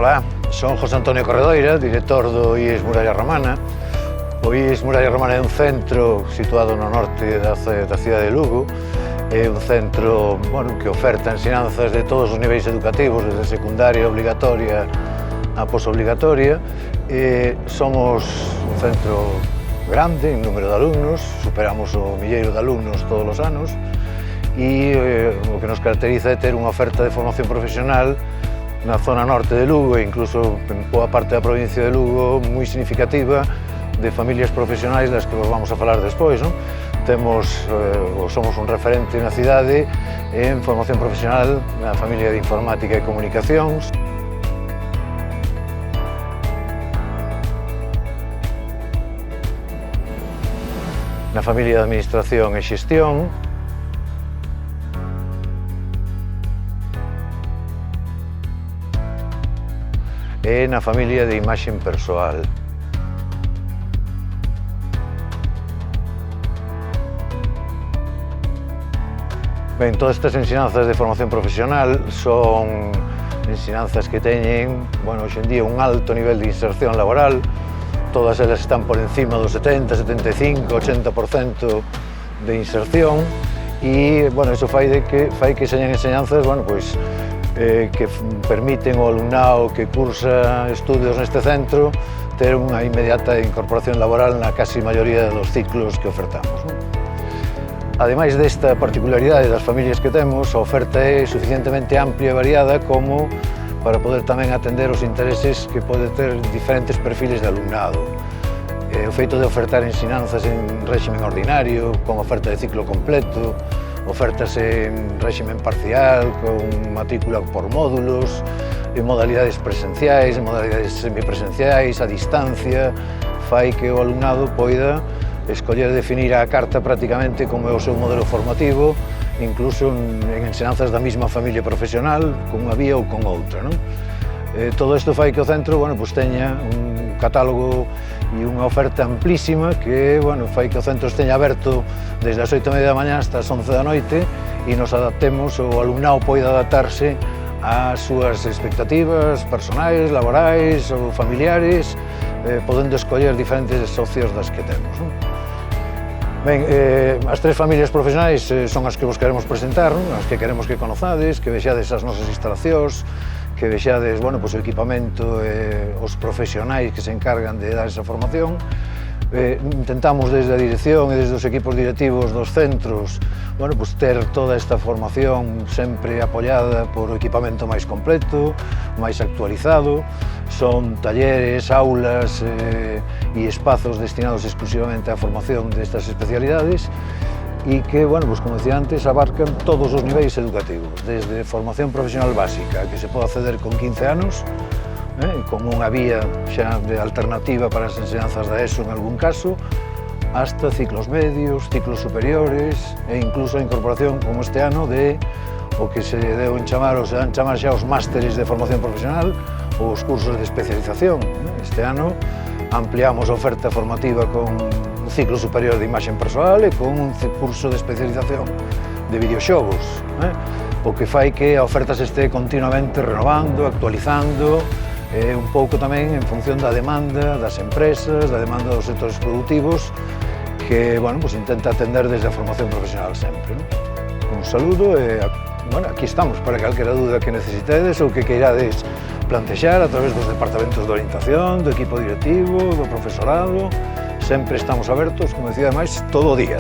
Ola, son José Antonio Corredoira, director do IES Muralla Romana. O IES Muralla Romana é un centro situado no norte da cidade de Lugo. É un centro que oferta ensinanzas de todos os niveis educativos, desde secundaria obligatoria a posobligatoria. Somos un centro grande en número de alumnos, superamos o milleiro de alumnos todos os anos, e o que nos caracteriza é ter unha oferta de formación profesional na zona norte de Lugo e incluso en boa parte da provincia de Lugo moi significativa de familias profesionais das que vos vamos a falar despois. Somos un referente na cidade en formación profesional na familia de Informática e Comunicacións. Na familia de Administración e Xestión. E na familia de Imaxe Persoal. Ben, todas estas ensinanzas de formación profesional son ensinanzas que teñen, hoxe en día, un alto nivel de inserción laboral. Todas elas están por encima do 70, 75, 80% de inserción e, iso fai que señan ensinanzas, que permiten ao alumnado que cursa estudios neste centro ter unha inmediata incorporación laboral na casi maioría dos ciclos que ofertamos. Ademais desta particularidade das familias que temos, a oferta é suficientemente amplia e variada como para poder tamén atender os intereses que pode ter diferentes perfiles de alumnado. O feito de ofertar ensinanzas en réximen ordinario, con oferta de ciclo completo, ofertas en réximen parcial, con matrícula por módulos, en modalidades presenciais, en modalidades semipresenciais, a distancia, fai que o alumnado poida escoller definir a carta prácticamente como é o seu modelo formativo, incluso en ensinanzas da mesma familia profesional, con unha vía ou con outra. Todo isto fai que o centro teña un catálogo e unha oferta amplísima que fai que o centro esteña aberto desde as 8:30 da mañá hasta as 11 da noite e nos adaptemos, o alumnado poida adaptarse ás súas expectativas personais, laborais ou familiares, podendo escoller diferentes opcións das que temos. Ben, as tres familias profesionais son as que vos queremos presentar, as que queremos que conozades, que vexades as nosas instalacións, que vexades o equipamento e os profesionais que se encargan de dar esa formación. Intentamos desde a dirección e desde os equipos directivos dos centros ter toda esta formación sempre apoiada por o equipamento máis completo, máis actualizado. Son talleres, aulas e espazos destinados exclusivamente á formación destas especialidades e que, como decía antes, abarcan todos os niveis educativos, desde formación profesional básica, que se pode acceder con 15 anos, como unha vía xa de alternativa para as ensinanzas da ESO en algún caso, hasta ciclos medios, ciclos superiores e incluso a incorporación, como este ano, de o que se deu en chamar, ou se dan chamar xa os másteres de formación profesional ou os cursos de especialización. Este ano ampliamos a oferta formativa con un ciclo superior de Imaxe Persoal e con un curso de especialización de videoxogos, o que fai que a oferta se este continuamente renovando, actualizando, un pouco tamén en función da demanda das empresas, da demanda dos sectores productivos, que intenta atender desde a formación profesional sempre. Un saludo e aquí estamos para calquera dúda que necesitedes ou que queirades plantexar a través dos departamentos de orientación, do equipo directivo, do profesorado. Sempre estamos abertos, como decía, ademais, todo o día.